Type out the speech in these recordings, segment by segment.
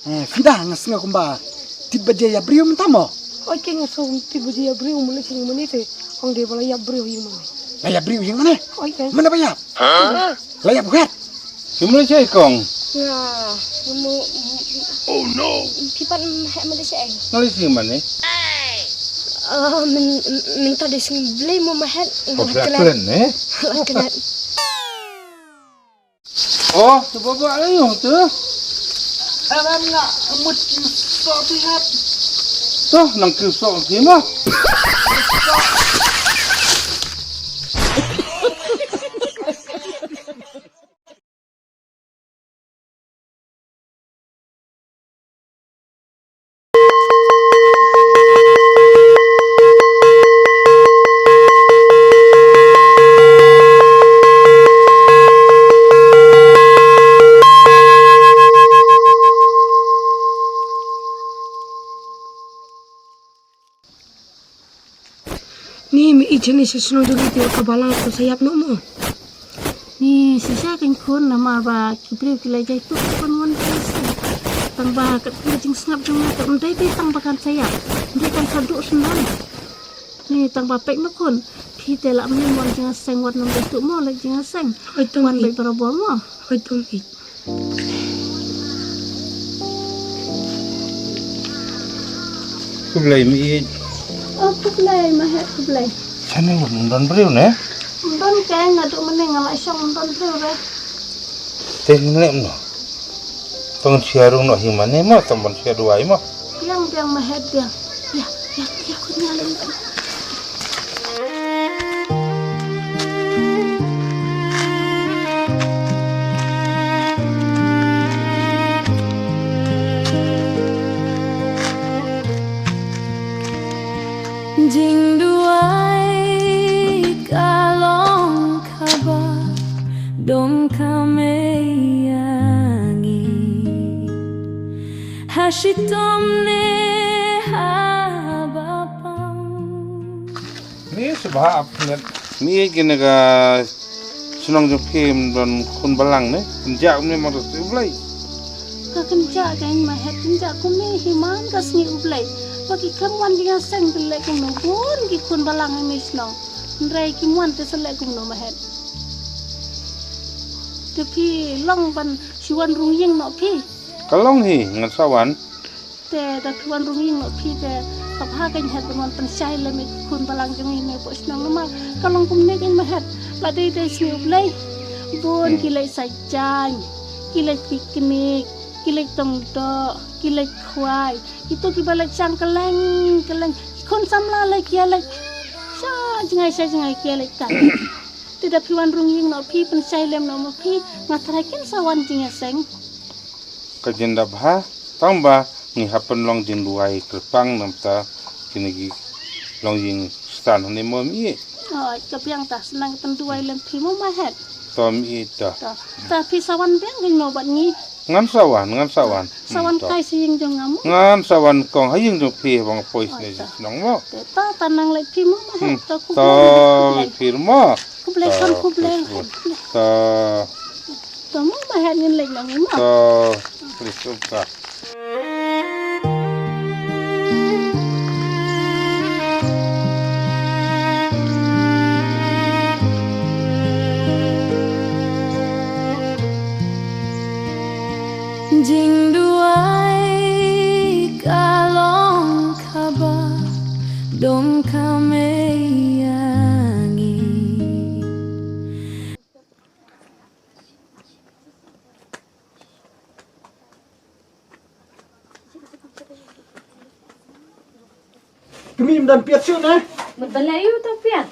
Fida ngasnga kumba tiba dia brio mentamo. Oi ke ngasong tiba dia brio mulai sing menite ong dia bala ya brio yang mana. Layap brio yang mana? Oi ke. Mana bayap? Layap buat. Cuma saya kong. Ya, mau Oh no. kipan Malaysia. Malaysia mana? Minta di sini beli mau mahat. Oh, keren eh? Keren. Oh, coba buat ayuh tu. Alam nak mut so pihat. Tuh, nang kisah gimana? Ni mi ijen ni sesuatu dulu dia kebalang atau sayap nomo. Ni sisa kan kun nama ba kibri kilajai tu kun wan kisi. Tang ba kat kucing sengap jong tak mendai pe tang bakan sayap. Dia kan saduk senang. Ni tang ba pek makun. Kita lak meni wan jangan seng wan nom tu mo lak jangan seng. Oi tong Wan baik berapa mo. Oi tong i. Kubelai mi. Oh kublai mahat kublai. Sana nonton beriu ne? Don kai ngaduk meneng ngalak syong don tu re. Teh ni no. Tong siarung no himane mo, tong ban siaruai mo. Yang mahat dia. Ya kun nyalin. Jing duai kalong kabar dom kameyangi hashitom ne habapang. Ni sebab ni gini ka senang jokim dan kun balang ne. Kenjak ni mau tu belai. Kekenjak kan mahat kenjak kumi himan kasni ublai. Bagi kamuan dia seng belek kum nubun ki kun balang emis no. Nrai ki muan te selek kum no mahat. Tapi long ban siwan rungying no pi. Kalong hi ngan sawan. Te da tuan rungying no pi te kapha kan het ban pensai le mi kun balang jong ini pos nang nama kalong kum ne kan mahat. La dei dei si ublai. Bun ki lai sajang. Ki lai piknik. Kilek tongdo, kilek kuai, itu kibalek cang keleng, kon samla lek ya lek, jangai kilek kan. Tidak piwan rungying no pi pensai lem no pi ngatarakin sawan jinga seng. Kajenda bah, tambah ni happen long jin duai kerpang namta kini long jing stan ni mo mi. Oh, kepiang tak senang tentuai lem pi mo mahet. Tom ita. Tapi sawan biang kan no bat ni. Ngan sawan. Sawan kai sing jong ngamu. Ngan sawan kong haying jong pi bang pois ni nong mo. Ta tanang lek pi mo mahet. Ta firma. Kublai kan kublai. Ta Ta mo mahet ngin lek nang mo. ta prisuka. Jing duai kalong kabar dom kameyangi. Kami dan piat siu na. Balayu tu pian.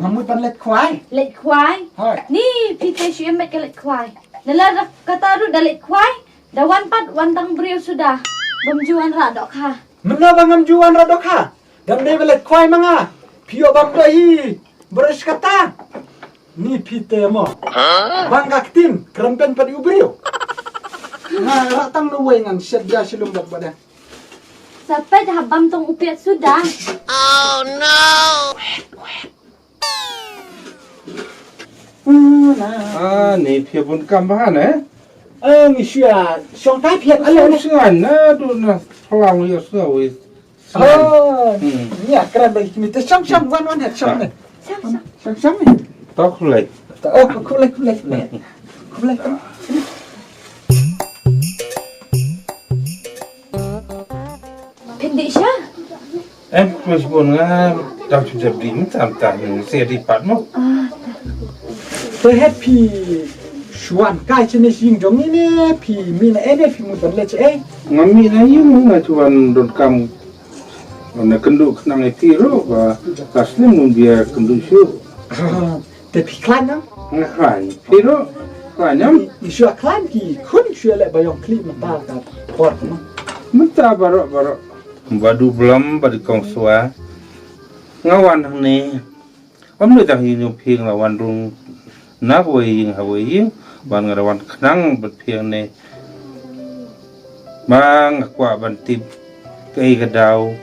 Ngamut pan let kuai. Lek kuai. Hoi. Ni pite siu emet ke lek kuai. Nala kata ru dah lek kuai. Dah wan pat wan tang beriu sudah. Bamjuan ra dok ha. Mena bangam juan radok ha. Dan dia let kuai manga. Pio bam dahi. Beres kata. Ni pite mo. Bang kaktin kerempen padi ubrio. Nah, ratang nuwe ngan sedia silum dak badan. Sampai dah bam tong upiat sudah. Ah, ni pia bun kam bahan eh. Isya siang tai piat Ayo ala. sian na do na pelang yo sawi. Oh, ya keren bagi kita siang wan het siang ni. Siang ni. Tak lek. Oh, kulek. Pendek Syah. Mas pun nga dah sudah di tam saya di pat mo. Terhet pi Chuan kai jenis ying jong ini pi mina ene pi mudan lece Ngami na yung nga tuan don kam na kendu kenang itiro ba kaslim mun dia kendu syu. te pi klan na Ngai pero kanyam isu klan ki kun isu le bayong kli mata ka port ma menta baro badu belam badu kong sua ngawan hang ni om le dah yin phing lawan rung na hawai yin ban ngarawan kenang bet phiang ne mang kwa ban tip kai gadau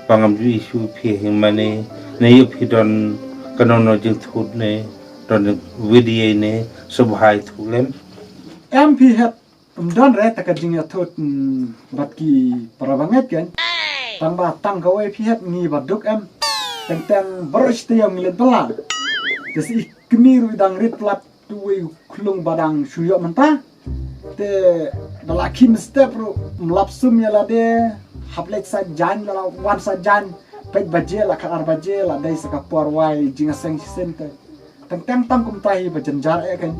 pangam ju isu phi hing mane ne yu phi don kanono jing thut ne don video ne subhai thulem MP het don re ta ka jing ya thot bat ki parabanget kan tang ka oi pi het ni baduk tang boros te yang le bala des ikmiru dang rit plat tuwe klung badang suyo menta te dalakin step ru mlapsum ya la de hablek sa jan la wan sa jan pet baje la ka ar baje la dai sa ka por wai jinga seng sente tang kum tai bajan jar kan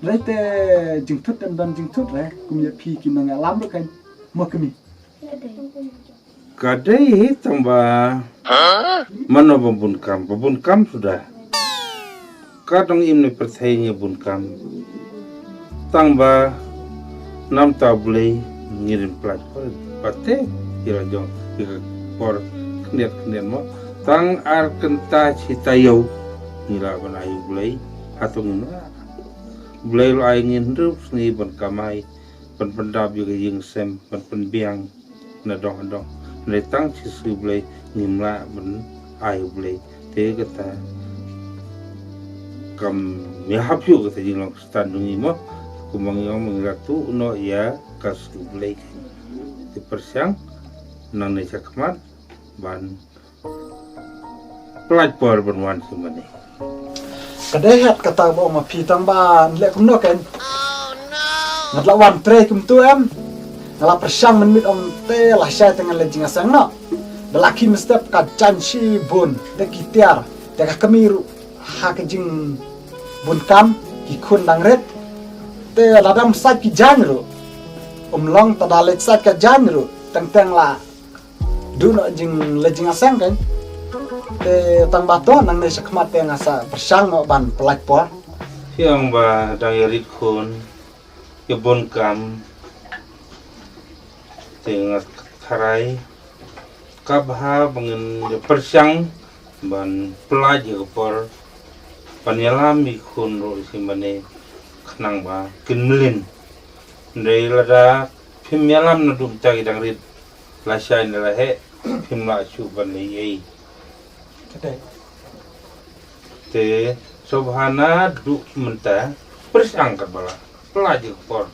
rete jing thut dan jing thut re kum ya pi ki nang lam ru kan mo kemi kadai tambah mana babun kam sudah kadang ini percaya bun kam tambah nam tabli ngirim plat pate kira jong kira por keniat mo tang ar kenta citayo nila banayu bulai hatung na bulai lo ingin rup ni bun kamai pen pendap juga yang sem pen biang na dong letang cisu bulai ngimla bun ayu bulai te kata kam mehapyu kata jing long standungi mo kumang yang mengiratu no ya kasu bulai di persiang nang neca kemat ban pelajpor bernuan semane kadai het kata bo ma pi tang ban le kum no kan ngatla wan tre kum tu ngala persang menit te la sha tang le jinga sang no belaki mestep ka chanchi bun de kitiar de ka kamiru ha ke jing bun kam ki kun dang ret te ladam sat ki janru long ta dalet sat ka janru tang la du no jing le jinga sang kan te tang bato nang ne sakmat te ngasa persang no ban pelak por siang ba dayarit kun ke bon kam tengah karai kabha bangen persiang ban pelaj ke por panyalam ikun ro simane khnang ba kinlin ndai lada phimyalam na dum ta gidang rit la shai na la he phimla chu ban ei kadai te sobhana du menta persang ka bala pelaj ke por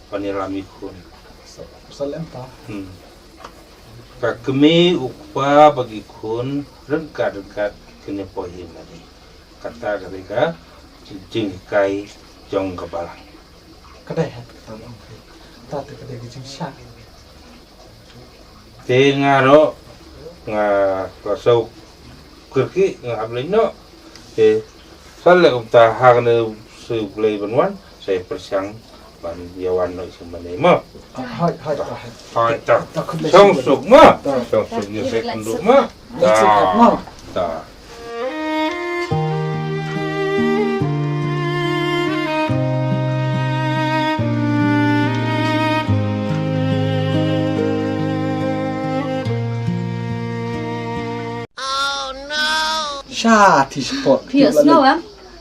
panyalam ikun salem ta kakemi upa bagi kun rengkat kene pohi mani kata ketika jingkai jong kebalang kadai het kata bo ta te kadai ki jing sha te ngaro nga kasau kerki nga ablino te sale umta hagne su play banwan saya persang ban yawan no semane mo hai ta song suk mo song suk ye se kundu mo ta sha ti sport Pia snow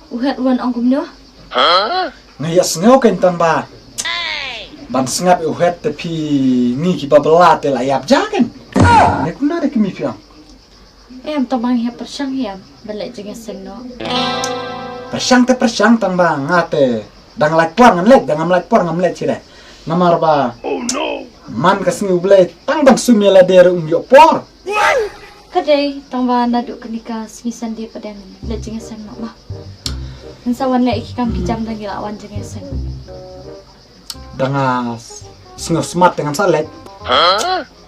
uhat wan ong kum no. ngayas ngau kan tan ba ban sngap uhet te pi ni ki babla te la yap jagan ne kuna de kimi fiang Em tomang he persang he balai jinga seng no. persang tan ba ngate dang like por ngam let dang like por ngam let chile namar ba man kasing ublay tang bang sumela der yo por Kadai tangba nadu kenika singisan dia pada le jeng sang mak mah. Nsawan le ikam kijam dan gilawan jeng sang. dangas singo smart dengan salet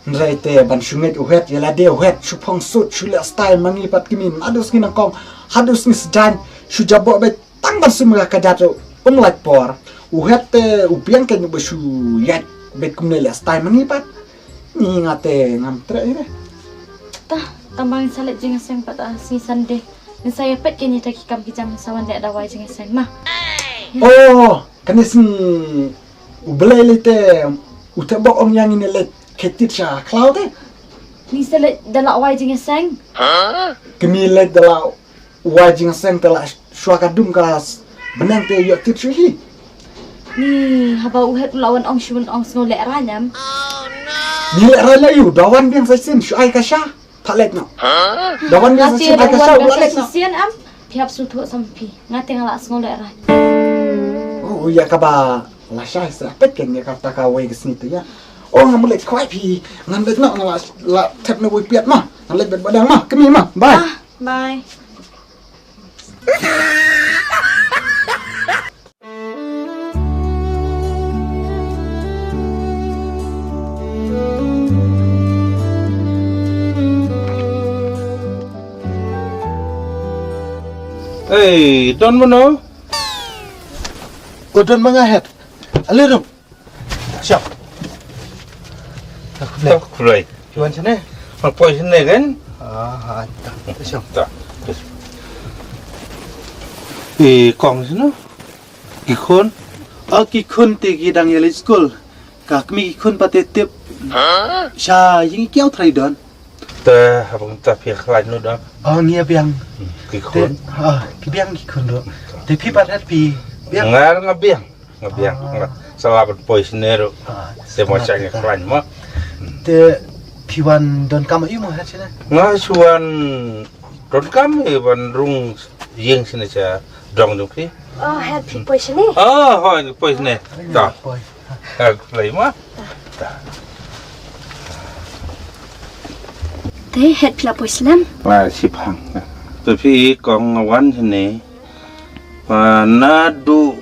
Nrai te ban sunget uhet yala de uhet supong sut shula style mangi pat kimin adus kina kong hadus ni sejan sujabo be tang ban sumra kadato like por uhet te ubiang kan bu su yat bet kumnela style mangi pat ni ngate ngam tre ire Tah tambang salet jeng sang pada singisan de. Saya pet kini tak ikam kijam sawan le dawai jeng sang mah. oh kanis ubelai lete utebok ong yang ini let ketit sha cloud Ni salet dalak wai jeng sang. kemi let dala wajing seng tela suaka dum kalas benang te yo tit hi Ni haba uhet lawan ong shun ong ngole ranyam. ni le rala yu dawan biang sasin shu ai kasha palet no dawan biang Nasi sasin ai kasha lawan palet no sisian am. Pihap sutu sampi. Ngate ngalak ngole ran. oh ya kaba la sha sa pet ken ya kata ka we gesni tu ya oh ngam let kwai pi ngam let no ngala la tep no we piat ma ngam let bet badang ma kemi ma bye Bye. Hey, Don Mono. Udon mangahet alirum siap aku Tak kulai. Iwan sini Apa sini kan? siap Tak. Kong sini. Kikun. Ki khun te ki dang yele school kak mi khun patetip sha ying kiao thrai don Ta abang ta pihak lain nu dah. ngia biang te Kikun. ki biang ki khun do te pi pat hat pi biang Ngabiang. Selamat poin sini ro. Saya mau cakap lain mah. te pi wan don kam yu mo hat chena Ngasuan don kami bandung yang sini saja dong dupi. Oh, happy boy sini. Hoi poin sini. Tak. boy Lain mah. Teh head pila boy Islam. Sipang. Tapi kong awan sini. Nadu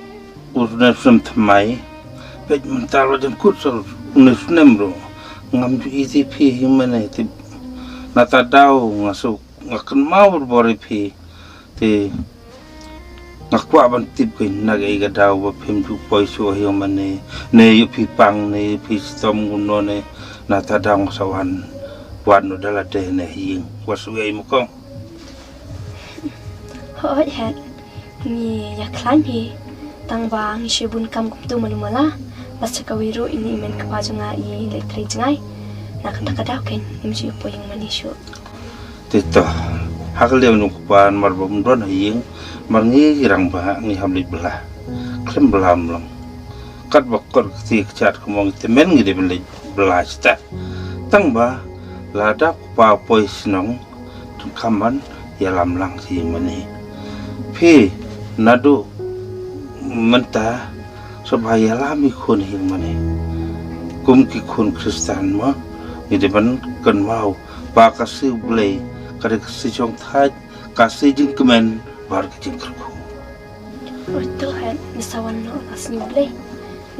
urusnya semai. Pej mental macam kursor urusnya bro. Ngam tu isi pi mana itu. Nata tahu ngasuk ngakan mau berbori pi. Ti ngakwa ban tip kuin nagai ga daw ba phim chu poi chu hiyo mane ne yu pi pang ne pi stom guno ne nata dang sawan wan no dala de ne hing wasu ei mo kong Hoi head. Ni ya klan pi. Tang bang shibun kam kum tu manumala. Basta kawiru ini men kapajunga i elektrik jengai. Nak kadau ken imji po yung manisyo. tito hakal dia nu pan mar bom don hing mar ngi rang ba ngi hamli belah klem belam long kat bakor ti chat kumong temen ngi de belah sta tang ba lada pa poi snong tum kaman ya lam lang si mani pi nadu menta supaya lami khun hing mani kum ki khun kristan ma ngi de ban kan mau ba kasih blai kada kasih jong thai kasih jing kemen bar ke jing kerku Betul head. Nisawan no asni blay.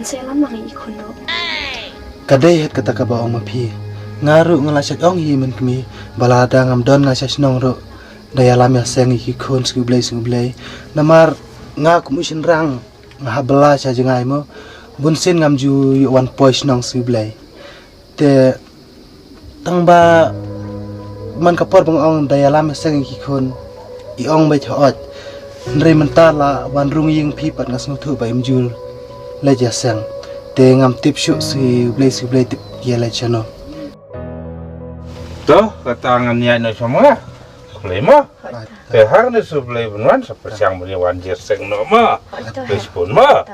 Saya lama ngi ikun no. kadai het kata ka ba ong ma pi ngaru ngalasak ong hi men kmi balada ngam don ngasak nong ro daya lam ya seng ki khun sku blai namar nga kumusin rang nga bela cha jengai mo bunsin ngam ju wan pois nong sku blai te tang ba man kapor bang ong daya lam seng ki khun I ong bai thot nrei mentar la wan rung ying pi pat ngas thu bai mjul le ja sang te ngam tip shu si blai tip ye le chano toh ketangan niat no semua lima tehar ni sublai benuan seperti yang beriwan jerseng no ma bespun ma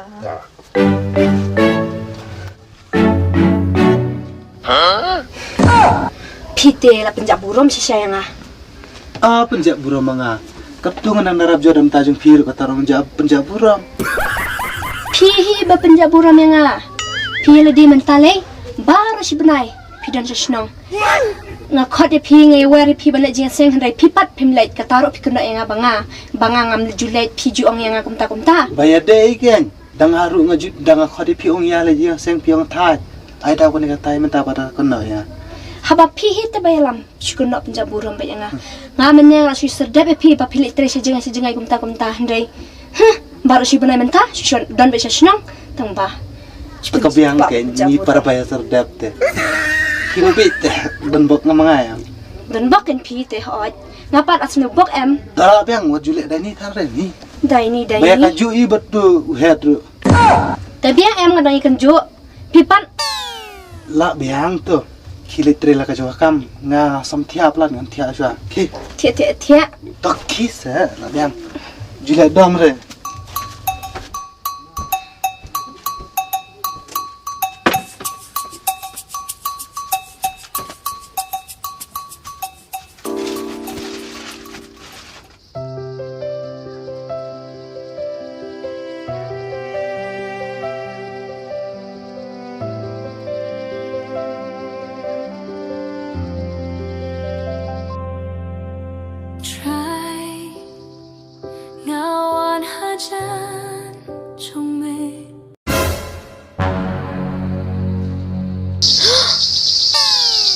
Pite la penjak burom si sayang ah. penjak buram manga kaptungan ang narab jodam tajung pir kata rong jab penjak buram pi ba penjaburam yang pi ledi mentale baru si benai pi dan sesnong nga khode pi ngai wari pi bala jing seng handai pi pat pim lait kataro pi kena yang banga ngam julet pi juang yang kumta Bayar deh ikan. Dang haru ngajut dang khodi pi ong ya le jing seng pi ong thai. Ai tahu kan kata minta pada kena ya. haba pi hit bayalam shukuna penjaburam ba yang nga menya nga si serdep pi ba pi litre si jengai kumta handai baru si benai menta shon don be sesnong tangba Kebiang kan ni para bayar serdap teh. Himpit benbok ngamangayam. dan bakin pi te hot ngapat asnu bok em Tara biang wat julek dah ni thare ni. dai ni Bayar kaju i betu head. tapi em ngadang ikan jo pipan La biang tu. Kilit trela ka jawa kam nga sam thiap lan ngan thia jwa. Ki tia tok kis la biang. Julek dom re. Try ngawan hajan chongme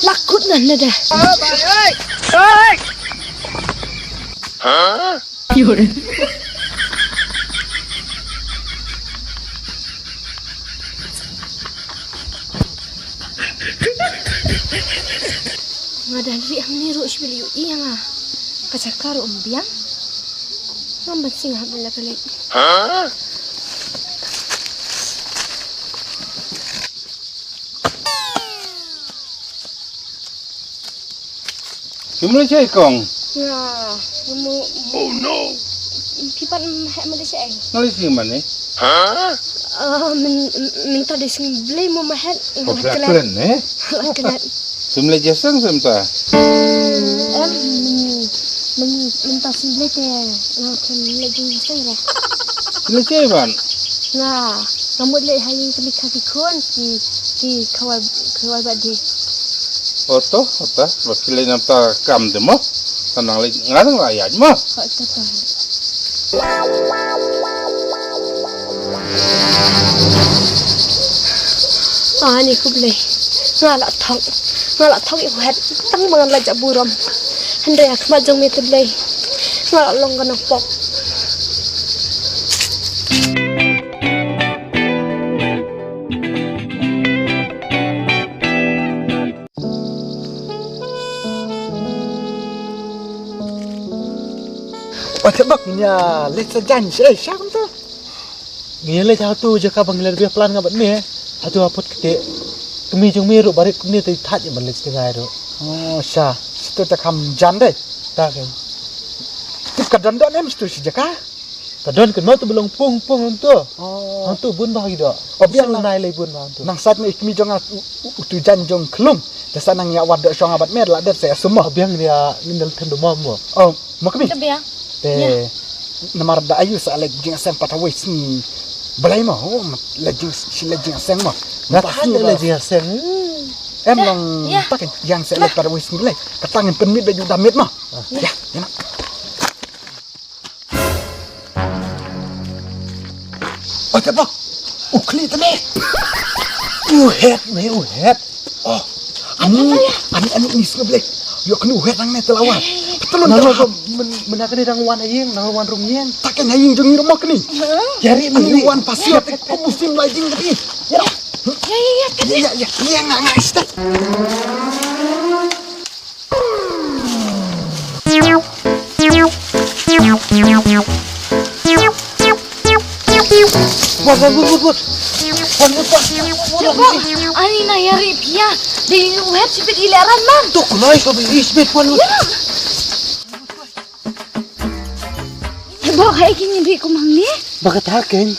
lakut nan dah ngadan ri ang niru sibili yang kacakar umbiang ngambat singa bela pelik Cuma cai kong. ya kamu oh no pipan Malaysia Malaysia mana? minta di sini beli mau mahat Keren eh? kenal Cuma jasang semta. minta sini beli teh ngakan lagi ngasih lah Cuma cai ban. nah kamu lihat hari kami kaki kon di kawal badi Oto, wakilai nampak kam demo. Tanang lagi ngarang lah ya, mah. kau tahu ni aku beli ngalak thong ibu het tang mangan lajak buram handai aku majong meter beli ngalak long kan pok Oh tebaknya let's janji siapa tu? Ngile cha tu je ka bangler bia plan ngabat ni. Atu apot kete. Kemi jong mi ro barik ni tai that je balis tengai ro. Oh sya, situ tak ham jan deh. Ta kan. Tip kadan dah ni mesti si jaka. Kadon kan mau tu belong pung tu. Oh, Tu bun bah gitu. Oh, biar lah. nai lai bun bah tu. nang saat ni ikmi jong utu jan jong kelum. Jasa nang ya wadah syong abat mer lah der saya semua. Biang dia nindal tendu mo. Oh, mau kami? Kebiang. Namar da ayu sa leg jing asem patawai sini. Balai mah, oh, lejing si lejing asem mah. Ngatahan dia lagi aseng. Em long pakai yang saya leg patawai sini balai. Katangin penmit baju damit mah. Ya, ya nak. Oh, tak apa. Ukli tu ni. Uhet me uhet. Oh, ani ni semua balai. Yo kena uhet nang ni telawat. Telun Nang dah. menakan dang wan ayeng, nang wan rumien. Takkan haying jong rumah kini. Jari Ani wan pasir aku musim lagi kini. Ya. Ya, ngak istad. Buat. Coba, ani na yari pia. Di web sipit ilaran man. Tu kulai kau beli isbet pun. Bok hai kini di kumang ni. Bakat haken.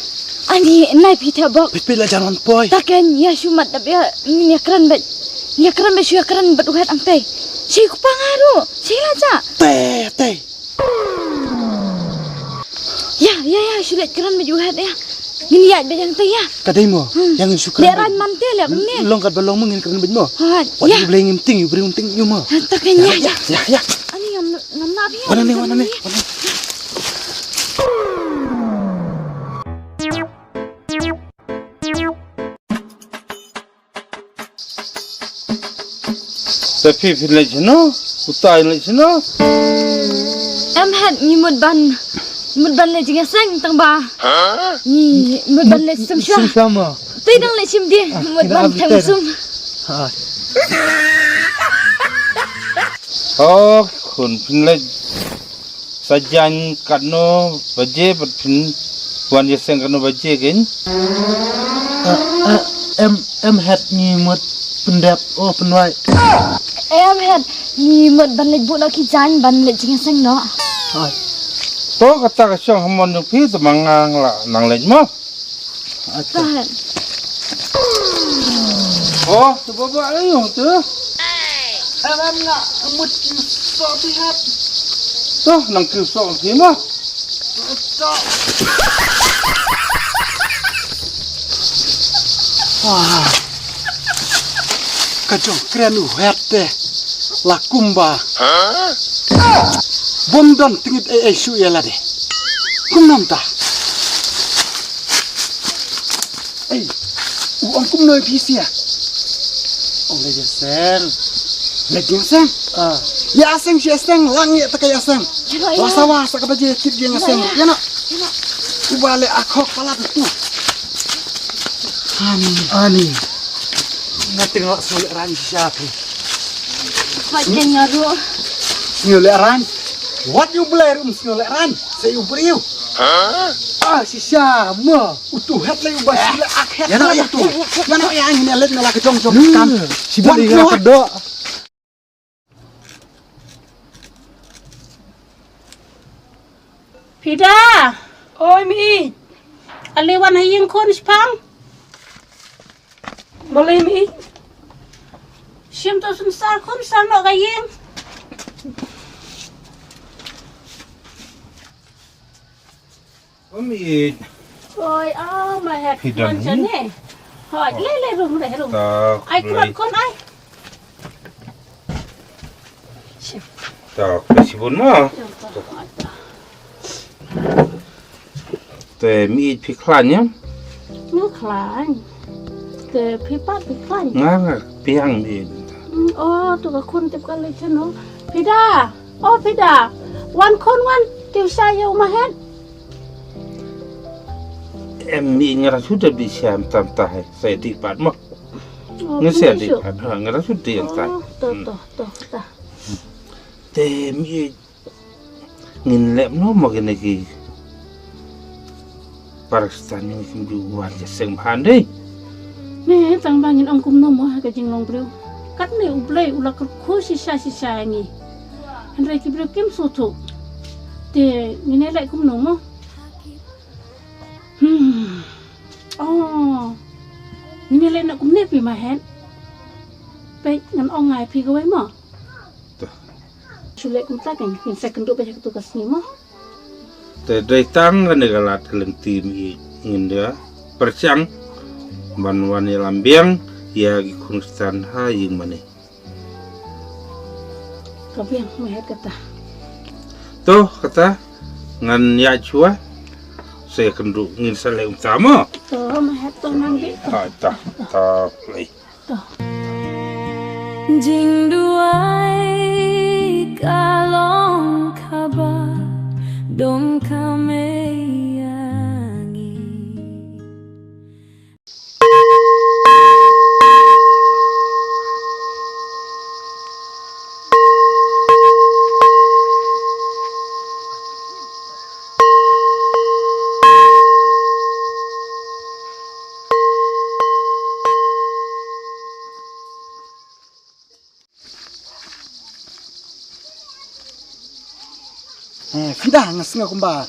Ani nai pita bok. Pipila jangan poi. Taken ya shumat da ya nyakran bet. Nyakran bet syakran bet uhat angtai. Si kupangaru. Sila ja. Teh. Ya, sulit kran bet uhat ya. Gini ya, yang tu ya. Kadai mo, yang suka. Leran mantel ya benih. Longkat balong mungin keren bej mo. Ha, Wadi ya. boleh ngimting, you beri ngimting you mo. Takanya. Ya. Ani ngam na ya. Mana nih? Tapi pilih jenuh, utai lagi jenuh. Em had ni mud ban le jinga sang tang ba. Ni mud ban le sum sha. Sama. Tui dang le chim dia mud ban thang sum. Ha. Oh, kun pilih sajan kano baje berpin wan yeseng kano baje kan? Em had ni mut pendap penwai. Em had ni mud ban le bu na ki jan ban le jinga sang no. Ha. To kata kasih hamon yang pi temangang lah nang lej mo. Tahan. Oh, tu bapa ayo tu. Em nak mut so pihat. Tu nang kisah ni mo. Wah. Kacau keren lu herte. Lakumba. Bondon tingit su ya lade. Kumnam ta. Uang kum noi pisia. Ong le seng. Le seng. Ya seng si seng langi ta kaya seng. Lasawa sa kabaje kit dia seng. Ya nak. Ubale akhok pala tu. Ani. Nating lak sulit ran siapa. Pakai ngaru. Sulit ran. What you blare sulit ran. Saya uberiu. Si siapa? Utuh hat lagi ubah sila akhet. Ya nak ya tu. Ya nak ya ini alat nak lagi jong kan. Si balik nak kedok. Pida. Oi mi. Aliwan haying kun spang. Boleh mi. Sim to sun sar kun sang no kaying. Umi Oi, ma het Pida kun ni? chane. Hoi, le rum. tak Ai kun kun ai. tak kasih mo. Te mi piklannya Nước lạnh. Ke pipat piklan. ngang piang mi. Oh, tu ka kun tip kali chano. Pida. Oh, Pida. Wan kun wan tiu saya ma het. Em mi ngara sudah bisa tam tahe saya dipat mo. Oh, Nggak saya kunti syuk. dipat, ngara sudah yang tahe. Oh, toh. Te mi ngin lep no mo kene ki. Paristan ni kimbi wan jaseng bhande. Nè, tang bangin ông kum no mo ka jing long breu. Kat ne ublei ula ka khu sisa ngi. Henry ki breu kim so thu. Te ngine lai kum no mo. Oh. Ngine lai nak kum ne pi ma hen. Pe ngan ong ngai pi ka wai mo. Sule kum ta kan kin second do pe tu ka sni mo. Te dai tang kan galat kelenti mi ngin dia percang ban wani lambiang ya gi kunstan ha ying mane. Ka biang ma het kata. Toh kata ngan ya chua saya kendu ngin sale utama. To ma het to nang bi. Ta play. Jing duai kalong kabar dong kameyangi. Fidah ngasih kumba.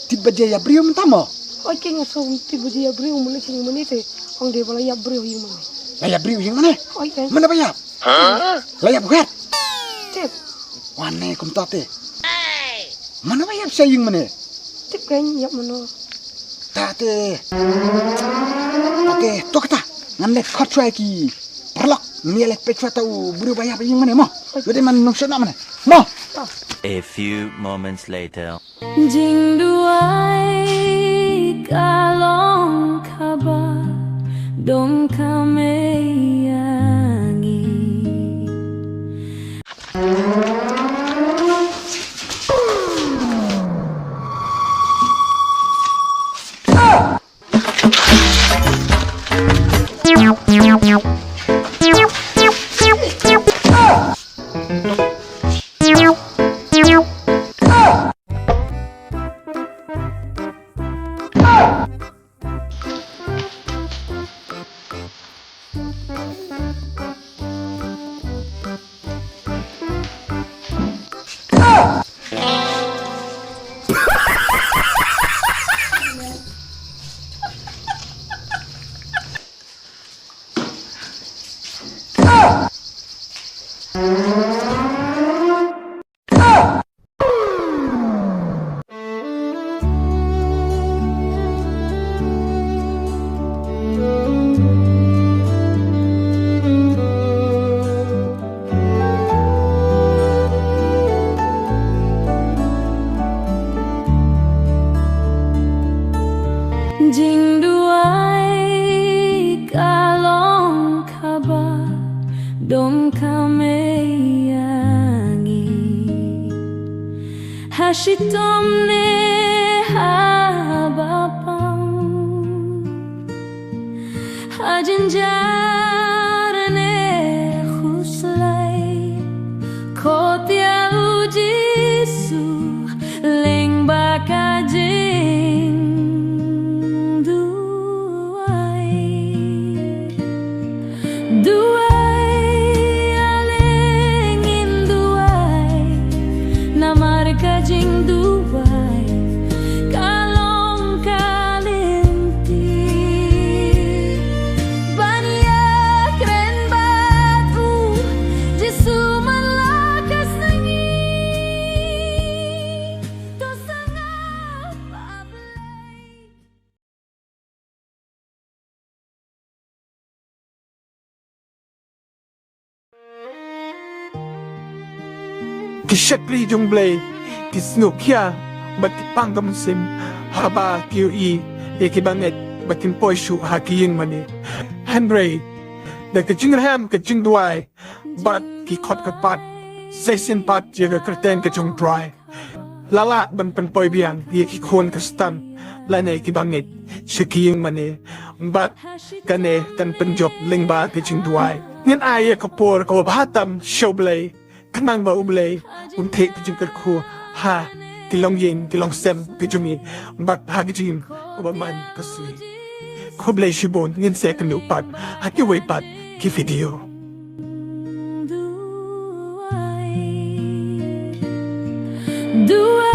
Tiba dia ya berium tamo. Oi ke ngasong tibu dia beri umule sing menite. Ong de bala ya beri yung mana. Layap berium yang mana? Oi ke. Mana bayap? Layap bukan? Tip. Wane kumtate. Mana bayap saya yang mana? Tip kan ya mana. Tate. Oke, tu kata. Ngamlet kot cuai ki. Perlok, mielek pecua tahu berubah apa yang mana mo? Jadi man nong sana mana? Mo. A few moments later. Jing duai kalong kaba dong kameyangi. Jing duai kalong kaba dong kameyangi. Hashitom ne habapang hajanjar ne khuslai kotia ujisu leng bakajing duai alengin duai namar kajing duai kalong kalinti bania keren batu jisu malakas nangi to sangat pablay. Kishakli jungblay, kisnukya, batipang gamsim, haba QE, ikibanget, batin poishu hakiyin mani. Henry, the kajingraham kajingduai, but kikot kapat, sesin pat jaga kerten kajung dry. Lala ban penpoy biang, ikikon kastan, lana ikibanget, shakiyin mani, but kane tan penjob lingba kajingduai. Ngan aya kapor kawabahatam showblay. Kanang ba ublay unte kajingkar ko ha tilong yin tilong sem kajumi bak hagijim ubaman kasui koblay shibon ngin second upat hakiway pat ki video Duai